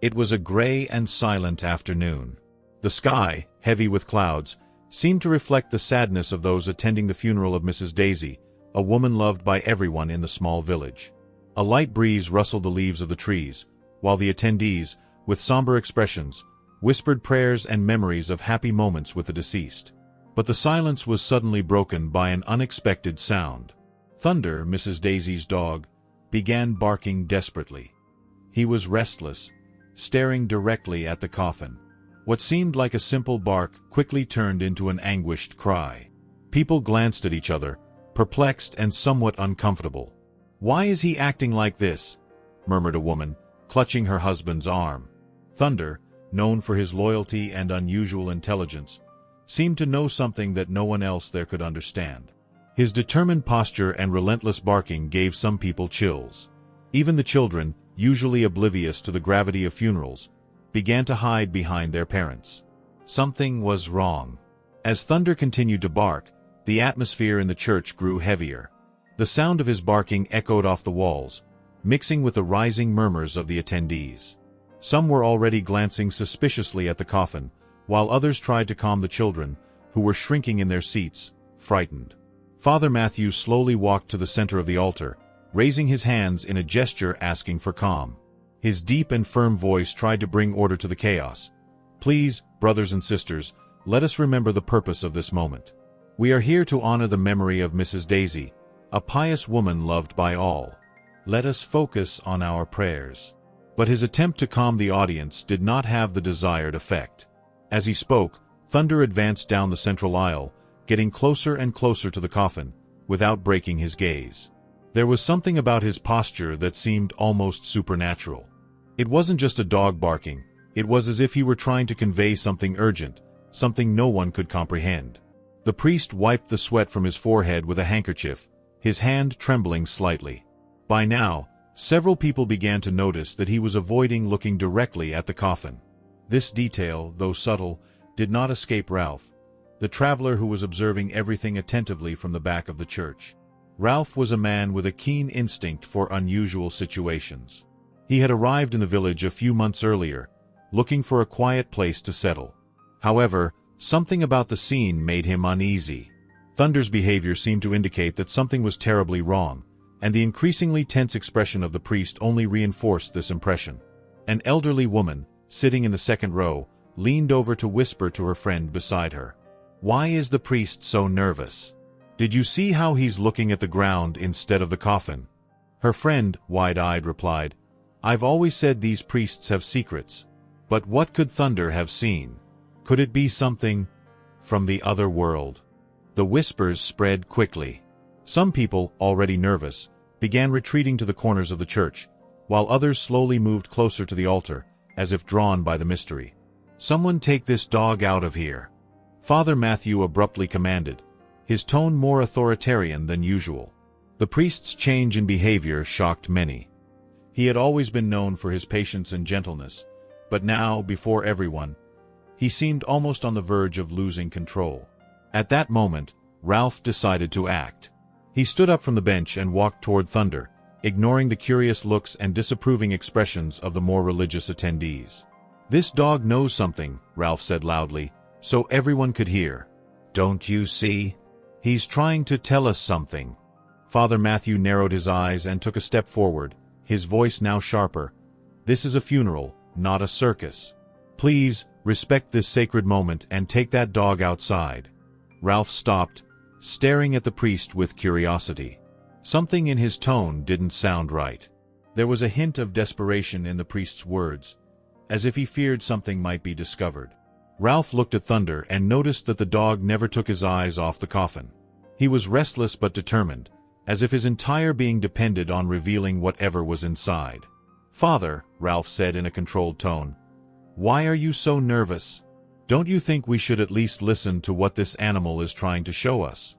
It was a gray and silent afternoon. The sky, heavy with clouds, seemed to reflect the sadness of those attending the funeral of Mrs. Daisy, a woman loved by everyone in the small village. A light breeze rustled the leaves of the trees, while the attendees, with somber expressions, whispered prayers and memories of happy moments with the deceased. But the silence was suddenly broken by an unexpected sound. Thunder, Mrs. Daisy's dog, began barking desperately. He was restless, staring directly at the coffin. What seemed like a simple bark quickly turned into an anguished cry. People glanced at each other, perplexed and somewhat uncomfortable. "Why is he acting like this?" murmured a woman, clutching her husband's arm. Thunder, known for his loyalty and unusual intelligence, seemed to know something that no one else there could understand. His determined posture and relentless barking gave some people chills. Even the children, usually oblivious to the gravity of funerals, began to hide behind their parents. Something was wrong. As Thunder continued to bark, the atmosphere in the church grew heavier. The sound of his barking echoed off the walls, mixing with the rising murmurs of the attendees. Some were already glancing suspiciously at the coffin, while others tried to calm the children, who were shrinking in their seats, frightened. Father Matthew slowly walked to the center of the altar, raising his hands in a gesture asking for calm. His deep and firm voice tried to bring order to the chaos. "Please, brothers and sisters, let us remember the purpose of this moment. We are here to honor the memory of Mrs. Daisy, a pious woman loved by all. Let us focus on our prayers." But his attempt to calm the audience did not have the desired effect. As he spoke, Thunder advanced down the central aisle, getting closer and closer to the coffin, without breaking his gaze. There was something about his posture that seemed almost supernatural. It wasn't just a dog barking, it was as if he were trying to convey something urgent, something no one could comprehend. The priest wiped the sweat from his forehead with a handkerchief, his hand trembling slightly. By now, several people began to notice that he was avoiding looking directly at the coffin. This detail, though subtle, did not escape Ralph, the traveler who was observing everything attentively from the back of the church. Ralph was a man with a keen instinct for unusual situations. He had arrived in the village a few months earlier, looking for a quiet place to settle. However, something about the scene made him uneasy. Thunder's behavior seemed to indicate that something was terribly wrong, and the increasingly tense expression of the priest only reinforced this impression. An elderly woman, sitting in the second row, leaned over to whisper to her friend beside her. "Why is the priest so nervous? Did you see how he's looking at the ground instead of the coffin?" Her friend, wide-eyed, replied, "I've always said these priests have secrets. But what could Thunder have seen? Could it be something from the other world?" The whispers spread quickly. Some people, already nervous, began retreating to the corners of the church, while others slowly moved closer to the altar, as if drawn by the mystery. "Someone take this dog out of here," Father Matthew abruptly commanded, his tone more authoritarian than usual. The priest's change in behavior shocked many. He had always been known for his patience and gentleness, but now, before everyone, he seemed almost on the verge of losing control. At that moment, Ralph decided to act. He stood up from the bench and walked toward Thunder, ignoring the curious looks and disapproving expressions of the more religious attendees. "This dog knows something," Ralph said loudly, so everyone could hear. "Don't you see? He's trying to tell us something." Father Matthew narrowed his eyes and took a step forward, his voice now sharper. "This is a funeral, not a circus. Please, respect this sacred moment and take that dog outside." Ralph stopped, staring at the priest with curiosity. Something in his tone didn't sound right. There was a hint of desperation in the priest's words, as if he feared something might be discovered. Ralph looked at Thunder and noticed that the dog never took his eyes off the coffin. He was restless but determined, as if his entire being depended on revealing whatever was inside. "Father," Ralph said in a controlled tone, "why are you so nervous? Don't you think we should at least listen to what this animal is trying to show us?"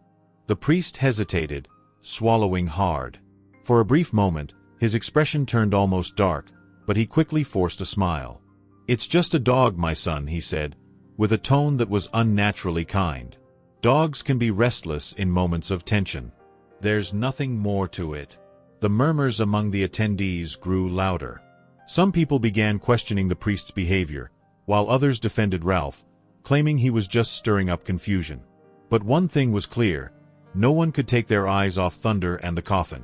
The priest hesitated, swallowing hard. For a brief moment, his expression turned almost dark, but he quickly forced a smile. "It's just a dog, my son," he said, with a tone that was unnaturally kind. "Dogs can be restless in moments of tension. There's nothing more to it." The murmurs among the attendees grew louder. Some people began questioning the priest's behavior, while others defended Ralph, claiming he was just stirring up confusion. But one thing was clear: no one could take their eyes off Thunder and the coffin.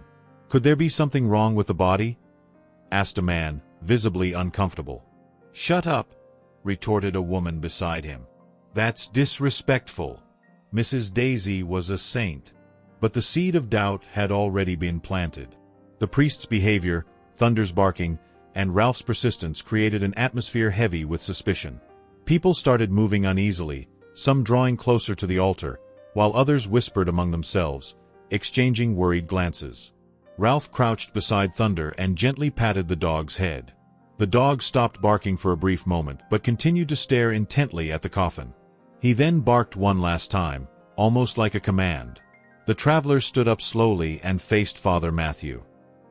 "Could there be something wrong with the body?" asked a man, visibly uncomfortable. "Shut up," retorted a woman beside him. "That's disrespectful. Mrs. Daisy was a saint." But the seed of doubt had already been planted. The priest's behavior, Thunder's barking, and Ralph's persistence created an atmosphere heavy with suspicion. People started moving uneasily, some drawing closer to the altar, while others whispered among themselves, exchanging worried glances. Ralph crouched beside Thunder and gently patted the dog's head. The dog stopped barking for a brief moment but continued to stare intently at the coffin. He then barked one last time, almost like a command. The traveler stood up slowly and faced Father Matthew.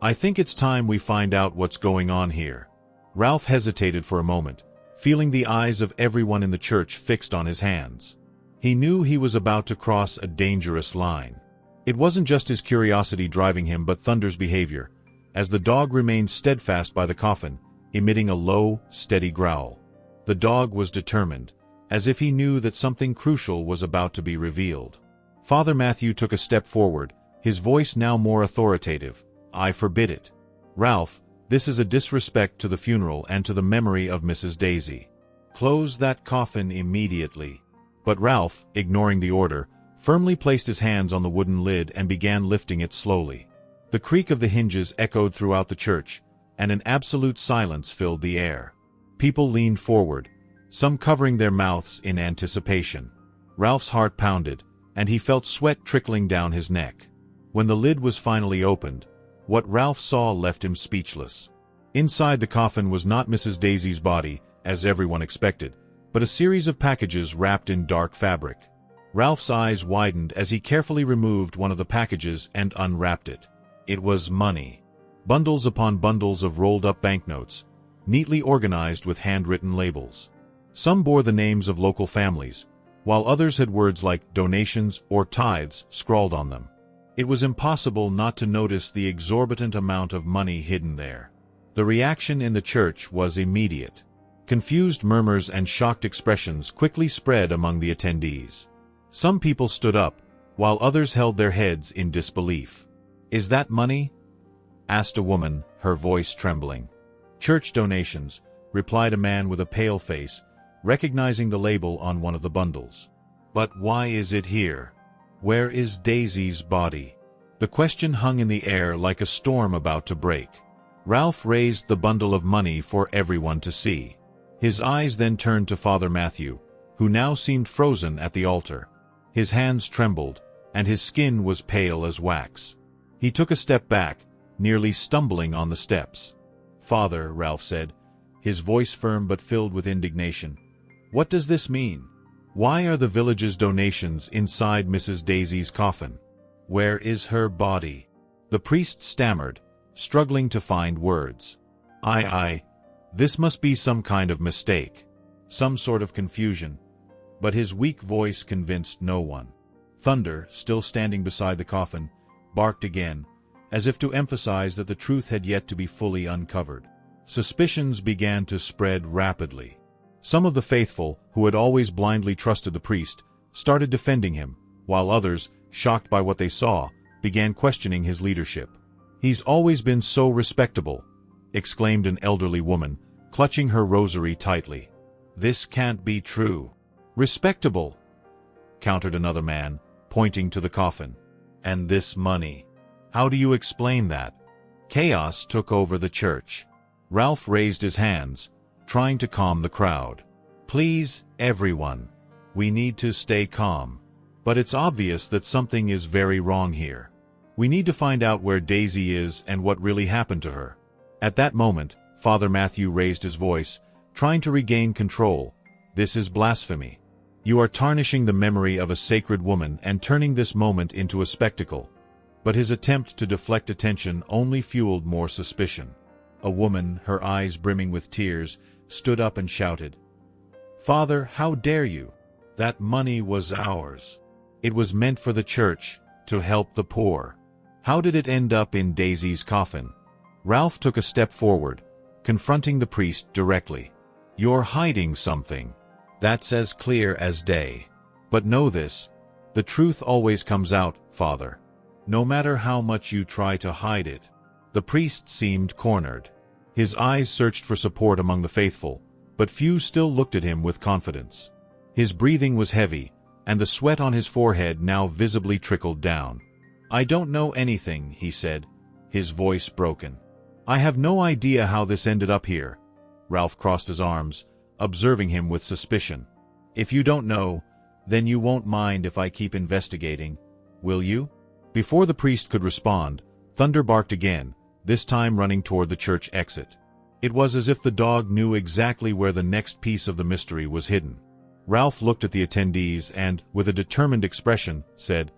"I think it's time we find out what's going on here." Ralph hesitated for a moment, feeling the eyes of everyone in the church fixed on his hands. He knew he was about to cross a dangerous line. It wasn't just his curiosity driving him but Thunder's behavior, as the dog remained steadfast by the coffin, emitting a low, steady growl. The dog was determined, as if he knew that something crucial was about to be revealed. Father Matthew took a step forward, his voice now more authoritative. "I forbid it. Ralph, this is a disrespect to the funeral and to the memory of Mrs. Daisy. Close that coffin immediately." But Ralph, ignoring the order, firmly placed his hands on the wooden lid and began lifting it slowly. The creak of the hinges echoed throughout the church, and an absolute silence filled the air. People leaned forward, some covering their mouths in anticipation. Ralph's heart pounded, and he felt sweat trickling down his neck. When the lid was finally opened, what Ralph saw left him speechless. Inside the coffin was not Mrs. Daisy's body, as everyone expected, but a series of packages wrapped in dark fabric. Ralph's eyes widened as he carefully removed one of the packages and unwrapped it. It was money. Bundles upon bundles of rolled-up banknotes, neatly organized with handwritten labels. Some bore the names of local families, while others had words like donations or tithes scrawled on them. It was impossible not to notice the exorbitant amount of money hidden there. The reaction in the church was immediate. Confused murmurs and shocked expressions quickly spread among the attendees. Some people stood up, while others held their heads in disbelief. "Is that money?" asked a woman, her voice trembling. "Church donations," replied a man with a pale face, recognizing the label on one of the bundles. "But why is it here? Where is Daisy's body?" The question hung in the air like a storm about to break. Ralph raised the bundle of money for everyone to see. His eyes then turned to Father Matthew, who now seemed frozen at the altar. His hands trembled, and his skin was pale as wax. He took a step back, nearly stumbling on the steps. "Father," Ralph said, his voice firm but filled with indignation, "what does this mean? Why are the village's donations inside Mrs. Daisy's coffin? Where is her body?" The priest stammered, struggling to find words. This must be some kind of mistake, some sort of confusion." But his weak voice convinced no one. Thunder, still standing beside the coffin, barked again, as if to emphasize that the truth had yet to be fully uncovered. Suspicions began to spread rapidly. Some of the faithful, who had always blindly trusted the priest, started defending him, while others, shocked by what they saw, began questioning his leadership. "He's always been so respectable," exclaimed an elderly woman, clutching her rosary tightly. "This can't be true." "Respectable," countered another man, pointing to the coffin. "And this money. How do you explain that?" Chaos took over the church. Ralph raised his hands, trying to calm the crowd. "Please, everyone. We need to stay calm. But it's obvious that something is very wrong here. We need to find out where Daisy is and what really happened to her." At that moment, Father Matthew raised his voice, trying to regain control. "This is blasphemy. You are tarnishing the memory of a sacred woman and turning this moment into a spectacle." But his attempt to deflect attention only fueled more suspicion. A woman, her eyes brimming with tears, stood up and shouted, "Father, how dare you? That money was ours. It was meant for the church, to help the poor. How did it end up in Daisy's coffin?" Ralph took a step forward, confronting the priest directly. "You're hiding something. That's as clear as day. But know this, the truth always comes out, Father. No matter how much you try to hide it." The priest seemed cornered. His eyes searched for support among the faithful, but few still looked at him with confidence. His breathing was heavy, and the sweat on his forehead now visibly trickled down. "I don't know anything," he said, his voice broken. "I have no idea how this ended up here." Ralph crossed his arms, observing him with suspicion. "If you don't know, then you won't mind if I keep investigating, will you?" Before the priest could respond, Thunder barked again, this time running toward the church exit. It was as if the dog knew exactly where the next piece of the mystery was hidden. Ralph looked at the attendees and, with a determined expression, said,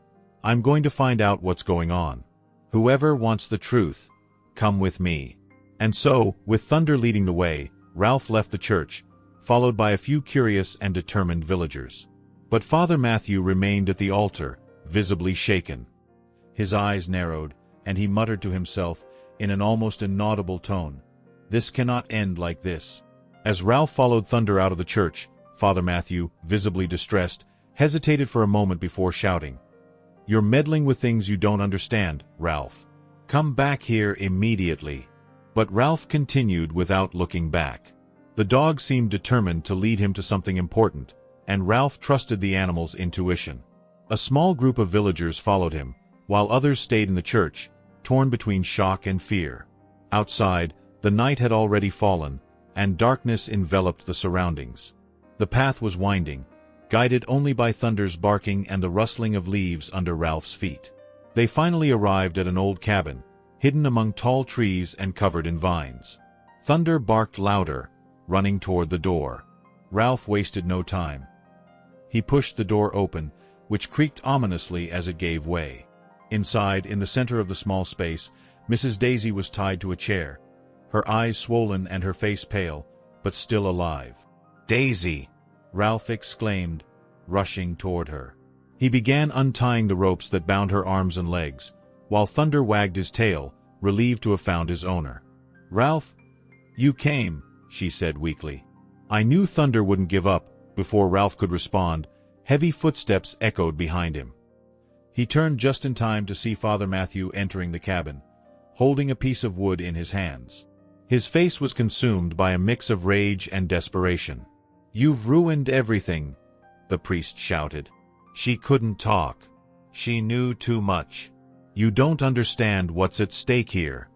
"I'm going to find out what's going on. Whoever wants the truth, come with me." And so, with Thunder leading the way, Ralph left the church, followed by a few curious and determined villagers. But Father Matthew remained at the altar, visibly shaken. His eyes narrowed, and he muttered to himself, in an almost inaudible tone, "This cannot end like this." As Ralph followed Thunder out of the church, Father Matthew, visibly distressed, hesitated for a moment before shouting, "You're meddling with things you don't understand, Ralph. Come back here immediately." But Ralph continued without looking back. The dog seemed determined to lead him to something important, and Ralph trusted the animal's intuition. A small group of villagers followed him, while others stayed in the church, torn between shock and fear. Outside, the night had already fallen, and darkness enveloped the surroundings. The path was winding, guided only by Thunder's barking and the rustling of leaves under Ralph's feet. They finally arrived at an old cabin, hidden among tall trees and covered in vines. Thunder barked louder, running toward the door. Ralph wasted no time. He pushed the door open, which creaked ominously as it gave way. Inside, in the center of the small space, Mrs. Daisy was tied to a chair, her eyes swollen and her face pale, but still alive. "Daisy!" Ralph exclaimed, rushing toward her. He began untying the ropes that bound her arms and legs, while Thunder wagged his tail, relieved to have found his owner. "Ralph, you came," she said weakly. "I knew Thunder wouldn't give up." Before Ralph could respond, heavy footsteps echoed behind him. He turned just in time to see Father Matthew entering the cabin, holding a piece of wood in his hands. His face was consumed by a mix of rage and desperation. "You've ruined everything," the priest shouted. She couldn't talk. She knew too much. "You don't understand what's at stake here."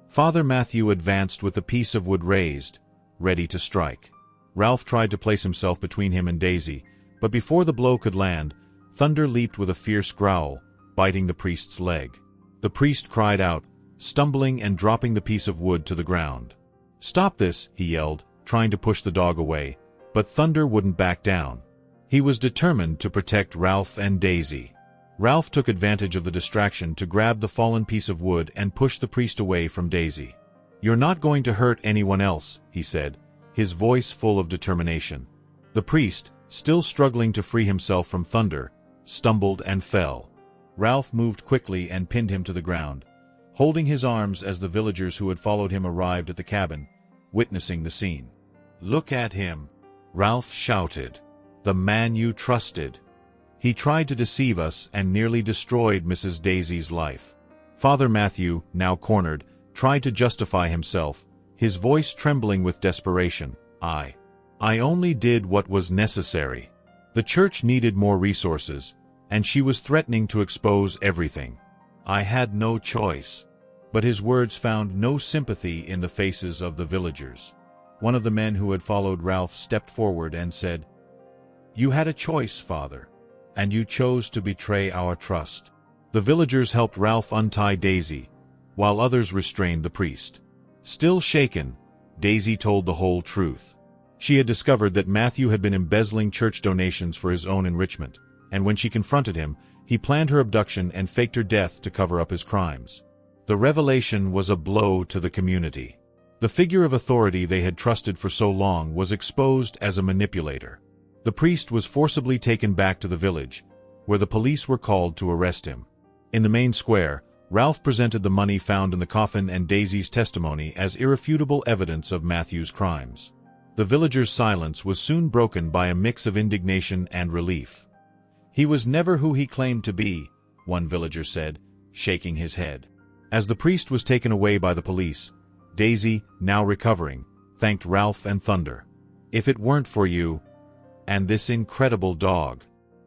Father Matthew advanced with the piece of wood raised, ready to strike. Ralph tried to place himself between him and Daisy, but before the blow could land, Thunder leaped with a fierce growl, biting the priest's leg. The priest cried out, stumbling and dropping the piece of wood to the ground. "Stop this," he yelled, trying to push the dog away, but Thunder wouldn't back down. He was determined to protect Ralph and Daisy. Ralph took advantage of the distraction to grab the fallen piece of wood and push the priest away from Daisy. "You're not going to hurt anyone else," he said, his voice full of determination. The priest, still struggling to free himself from Thunder, stumbled and fell. Ralph moved quickly and pinned him to the ground, holding his arms as the villagers who had followed him arrived at the cabin, witnessing the scene. "Look at him," Ralph shouted. "The man you trusted. He tried to deceive us and nearly destroyed Mrs. Daisy's life." Father Matthew, now cornered, tried to justify himself, his voice trembling with desperation. I only did what was necessary. The church needed more resources, and she was threatening to expose everything. I had no choice." But his words found no sympathy in the faces of the villagers. One of the men who had followed Ralph stepped forward and said, "You had a choice, Father, and you chose to betray our trust." The villagers helped Ralph untie Daisy, while others restrained the priest. Still shaken, Daisy told the whole truth. She had discovered that Matthew had been embezzling church donations for his own enrichment, and when she confronted him, he planned her abduction and faked her death to cover up his crimes. The revelation was a blow to the community. The figure of authority they had trusted for so long was exposed as a manipulator. The priest was forcibly taken back to the village, where the police were called to arrest him. In the main square, Ralph presented the money found in the coffin and Daisy's testimony as irrefutable evidence of Matthew's crimes. The villagers' silence was soon broken by a mix of indignation and relief. "He was never who he claimed to be," one villager said, shaking his head. As the priest was taken away by the police, Daisy, now recovering, thanked Ralph and Thunder. "If it weren't for you, and this incredible dog,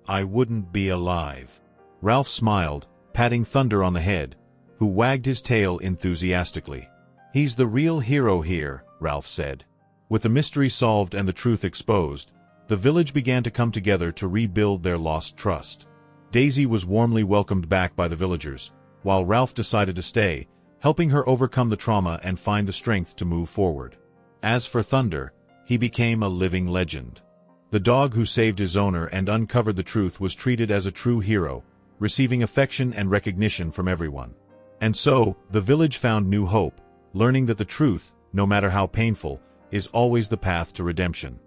I wouldn't be alive." Ralph smiled, patting Thunder on the head, who wagged his tail enthusiastically. "He's the real hero here," Ralph said. With the mystery solved and the truth exposed, the village began to come together to rebuild their lost trust. Daisy was warmly welcomed back by the villagers, while Ralph decided to stay, helping her overcome the trauma and find the strength to move forward. As for Thunder, he became a living legend. The dog who saved his owner and uncovered the truth was treated as a true hero, receiving affection and recognition from everyone. And so, the village found new hope, learning that the truth, no matter how painful, is always the path to redemption.